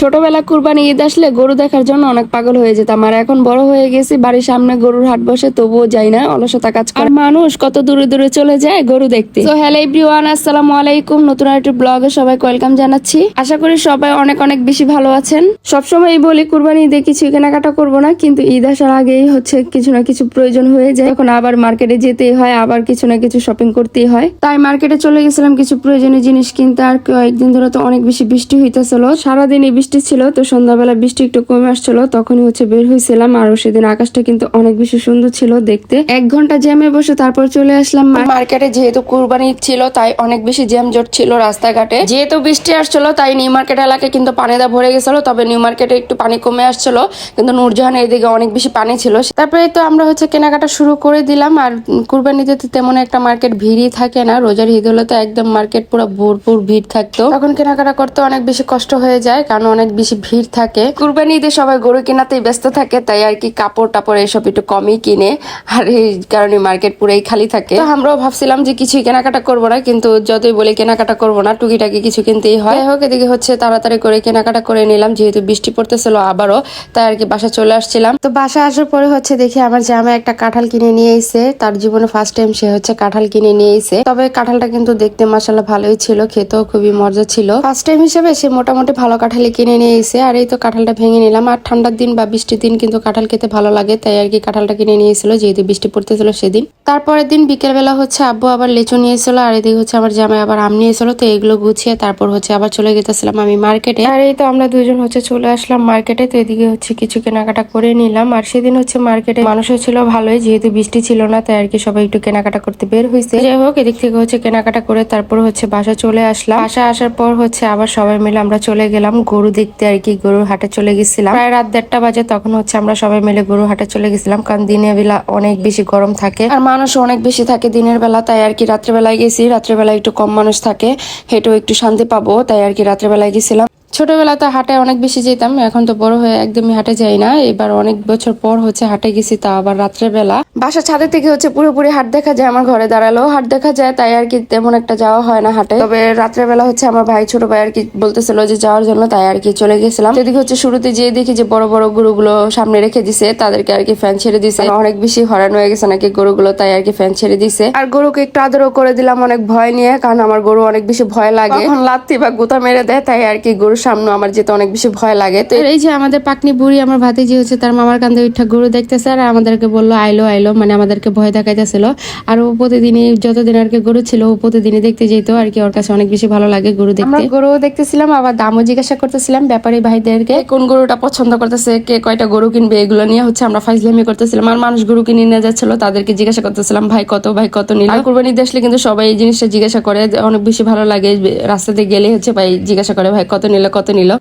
ছোটবেলা কুরবানি ঈদ আসলে গরু দেখার জন্য অনেক পাগল হয়ে যেতাম, আর এখন বড় হয়ে গেছি, বাড়ির সামনে গরুর হাট বসে তবুও যাই না, অলসতা কাজ করে। আর মানুষ কত দূরে দূরে চলে যায় গরু দেখতে। তো হ্যালো এভরিওয়ান, আসসালামু আলাইকুম। নতুন একটা ব্লগে সবাইকে ওয়েলকাম জানাচ্ছি। আশা করি সবাই অনেক অনেক বেশি ভালো আছেন। সবসময় বলি কুরবানি ঈদে কিছু কেনাকাটা করবো না, কিন্তু ঈদ আসার আগেই হচ্ছে কিছু না কিছু প্রয়োজন হয়ে যায়। এখন আবার মার্কেটে যেতেই হয়, আবার কিছু না কিছু শপিং করতেই হয়। তাই মার্কেটে চলে গেছিলাম কিছু প্রয়োজনীয় জিনিস কিনতে। আর কয়েকদিন ধরে তো অনেক বেশি বৃষ্টি হইতেছিল, সারাদিনই বৃষ্টি ছিল। তো সন্ধ্যাবেলা বৃষ্টি একটু কমে আসছিল, তখনই হচ্ছে বের হয়েছিলাম। আর সেদিন আকাশটা কিন্তু অনেক বেশি সুন্দর ছিল দেখতে। 1 ঘন্টা জ্যামে বসে তারপর চলে আসলাম মার্কেটে। যেহেতু কুরবানি ছিল তাই অনেক বেশি জ্যাম জট ছিল রাস্তাঘাটে। যেহেতু বৃষ্টি আসছিল তাই নিউ মার্কেট এলাকায় কিন্তু পানি দা ভরে গেছিল, তবে নিউ মার্কেটে একটু পানি কমে আসছিল, কিন্তু নূরজাহান এইদিকে অনেক বেশি পানি ছিল। তারপরে তো আমরা হচ্ছে কেনাকাটা শুরু করে দিলাম। আর কুরবানিতে তো তেমন একটা মার্কেট ভিড়ই থাকে না, রোজার ঈদ হলে তো একদম মার্কেট পুরো ভরপুর ভিড় থাকতো। তখন কেনাকাটা করতে অনেক বেশি কষ্ট হয়ে যায়, কারণ অনেক বেশি ভিড় থাকে। কুরবানি ঈদে সবাই গরু কেনাতেই ব্যস্ত থাকে, তাই আর কি কাপড় টাপড় এসব একটু কমই কিনে, আর এই কারণে মার্কেট পুরাই খালি থাকে। তো আমরাও ভাবছিলাম যে কিছুই কেনাকাটা করবো না, কিন্তু যতই বলি কেনাকাটা করবো না, টুকিটাকি কিছু কিনতেই হয়। হোক, এদিকে হচ্ছে তাড়াতাড়ি করে কেনাকাটা করে নিলাম, যেহেতু বৃষ্টি পড়তেছিল আবারও, তাই আর কি বাসা চলে আসছিলাম। তো বাসা আসার পরে হচ্ছে দেখি আমার জামাই একটা কাঁঠাল কিনে নিয়ে এসে, তার জীবনে ফার্স্ট টাইম সে হচ্ছে কাঁঠাল কিনে নিয়ে এসে। তবে কাঁঠালটা কিন্তু দেখতে মাশাআল্লাহ ভালোই ছিল, খেতেও খুবই মজা ছিল। ফার্স্ট টাইম হিসেবে সে মোটামুটি ভালো কাঁঠালি কিনে নিয়ে এসে। আর এই তো কাঁঠালটা ভেঙে নিলাম। আর ঠান্ডার দিন বা বৃষ্টির দিন কিন্তু কাঁঠাল খেতে ভালো লাগে, তাই আর কি কাঁঠালটা কিনে নিয়েছিল, যেহেতু বৃষ্টি পড়তেছিল সেদিন। তারপরের দিন বিকেল বেলা হচ্ছে আব্বু আবার লিচু নিয়েছিল, আর এদিকে হচ্ছে আমার জামাই আবার আম নিয়েছিল। তো এগুলো গুছিয়ে তারপর হচ্ছে আবার চলে গেছিলাম আমি মার্কেটে। আর এই তো আমরা দুজন হচ্ছে চলে আসলাম মার্কেটে। তো এদিকে হচ্ছে কিছু কেনাকাটা করে নিলাম। আর সেদিন হচ্ছে মার্কেটে মানুষও ছিল ভালোই, যেহেতু বৃষ্টি ছিল না, তাই আর কি সবাই একটু কেনাকাটা করতে বের হয়েছে। যাই হোক, এদিক থেকে হচ্ছে কেনাকাটা করে তারপর হচ্ছে বাসা চলে আসলাম। বাসা আসার পর হচ্ছে আবার সবাই মিলে আমরা চলে গেলাম গরু দেখতে, আর কি গরুর হাটে চলে গেছিলাম। প্রায় রাত 1:30 বাজে, তখন হচ্ছে আমরা সবাই মিলে গরু হাটে চলে গেছিলাম, কারণ দিনের বেলা অনেক বেশি গরম থাকে আর মানুষ অনেক বেশি থাকে দিনের বেলা, তাই আর কি রাত্রেবেলায় গেছি। রাত্রেবেলা একটু কম মানুষ থাকে, হেঁটেও একটু শান্তি পাবো, তাই আর কি রাত্রেবেলায় গেছিলাম। ছোটবেলা তো হাটে অনেক বেশি যেতাম, এখন তো বড় হয়ে একদমই হাটে যাই না। এবার অনেক বছর পর হচ্ছে হাটে গেছি, তা আবার রাত্রে বেলা। বাসা ছাদে থেকে হচ্ছে পুরোপুরি হাট দেখা যায়, আমার ঘরে দাঁড়ালেও হাট দেখা যায়, তাই আর কি তেমন একটা যাওয়া হয় না হাটে। তবে রাত্রে বেলা হচ্ছে আমার ভাই, ছোট ভাই আর কি বলতেছিল যে যাওয়ার জন্য, তাই আর কি চলে গেছিলাম। সেদিকে হচ্ছে শুরুতে যেয়ে দেখি যে বড় বড় গরুগুলো সামনে রেখে দিছে, তাদেরকে আর কি ফ্যান ছেড়ে দিছে। অনেক বেশি হরান হয়ে গেছে নাকি গরুগুলো, তাই আর কি ফ্যান ছেড়ে দিছে। আর গরুকে একটু আদরও করে দিলাম অনেক ভয় নিয়ে, কারণ আমার গরু অনেক বেশি ভয় লাগে, এখন লাত্তি বা গুতা মেরে দেয়, তাই আর কি গরুর সামনে আমার যেতে অনেক বেশি ভয় লাগে। তো এই যে আমাদের পাকনি বুড়ি আমার ভাতিজি হচ্ছে তার মামার কান্দে উঠা গরু দেখতেছে, আর আমাদেরকে বললো আইলো আইলো, মানে আমাদেরকে ভয় দেখাইতেছিল। আর ও প্রতিদিনই যতদিন আর কি গরু ছিল ও প্রতিদিনই দেখতে যেত, আর কি ওর কাছে অনেক বেশি ভালো লাগে গরু দেখতে। আমরা গরুও দেখতেছিলাম, আবার দামও জিজ্ঞাসা করতেছিলাম ব্যাপারী ভাইদেরকে, কোন গরুটা পছন্দ করতেছে, কে কয়টা গরু কিনবে, এগুলো নিয়ে হচ্ছে আমরা ফাইজলামি করতেছিলাম। আর মানুষ গরু কিনে নিয়ে যাচ্ছিল, তাদেরকে জিজ্ঞাসা করতেছিলাম ভাই কত নিল। আর কুরবানি আসলে কিন্তু সবাই এই জিনিসটা জিজ্ঞাসা করে, অনেক বেশি ভালো লাগে। রাস্তাতে গেলে হচ্ছে ভাই জিজ্ঞাসা করে ভাই কত নিল।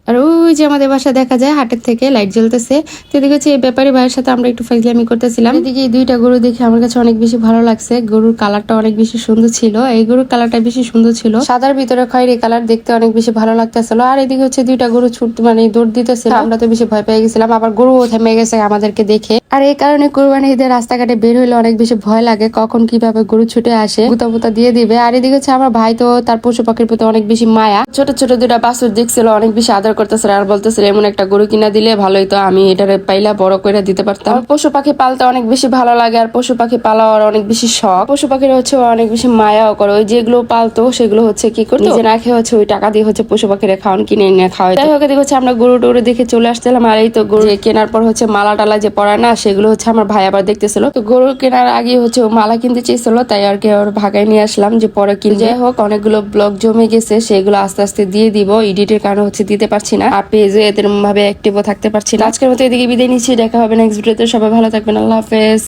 আর ওই যে আমাদের বাসা দেখা যায় হাটের থেকে লাইট জ্বলতেছে, তো এদিকে হচ্ছে এই ব্যাপারী ভাইয়ের সাথে আমরা একটু ফাইজলামি করতেছিলাম। এদিকে এই দুইটা গরু দেখে আমার কাছে অনেক বেশি ভালো লাগছে, গরুর কালারটা অনেক বেশি সুন্দর ছিল। এই গরুর কালারটা বেশি সুন্দর ছিল, সাদার ভিতরে খয়েরি কালার, দেখতে অনেক বেশি ভালো লাগতেছিল। আর এদিকে হচ্ছে দুইটা গরু মানে দৌড় দিতেছিল, আমরা তো বেশি ভয় পেয়ে গেছিলাম, আবার গরুও থেমে গেছে আমাদেরকে দেখে। আর এই কারণে কুরবানি ঈদের রাস্তাঘাটে বের হইলে অনেক বেশি ভয় লাগে, কখন কিভাবে গরু ছুটে আসে, গুতা দিয়ে দিবে। আর এদিকে হচ্ছে আমার ভাই তো তার পশু পাখির প্রতি অনেক বেশি মায়া, ছোট ছোট দুটা বাছুর দেখছিল, অনেক বেশি আদর করতেছিল, আর বলতেছিল এমন একটা গরু কিনা দিলে ভালোই, তো আমি এটারে পাইলা বড় করে দিতে পারতাম। পশু পাখি পালতে অনেক বেশি ভালো লাগে, আর পশু পাখি পালার অনেক বেশি শখ। পশু পাখির হচ্ছে অনেক বেশি মায়াও করে, ওই যেগুলো পালতো সেগুলো হচ্ছে কি করতো, নিজে না খেয়ে হচ্ছে ওই টাকা দিয়ে হচ্ছে পশু পাখিরা খাওয়ান কিনে নিয়ে খাওয়াই। তাই হোক, হচ্ছে আমরা গরু টরু দেখে চলে আসছিলাম। আর এই তো গরু কেনার পর হচ্ছে মালা টালা যে পরায় না, সেগুলো হচ্ছে আমার ভাই আবার দেখতেছিল। তো গরু কেনার আগে হচ্ছে ও মালা কিনতে চেয়েছিল, তাই আর কি ওর ভাগায় নিয়ে আসলাম যে পরে কিনে। যাই হোক, অনেকগুলো ব্লগ জমে গেছে, সেগুলো আস্তে আস্তে দিয়ে দিব, এডিটের কারণে হচ্ছে দিতে পারছি না, আর পেজে এদের ভাবে অ্যাক্টিভও থাকতে পারছি না। আজকের মতো এদিকে বিদায় নিচ্ছি, দেখা হবে নেক্সট ভিডিওতে। সবাই ভালো থাকবেন, আল্লাহ হাফেজ।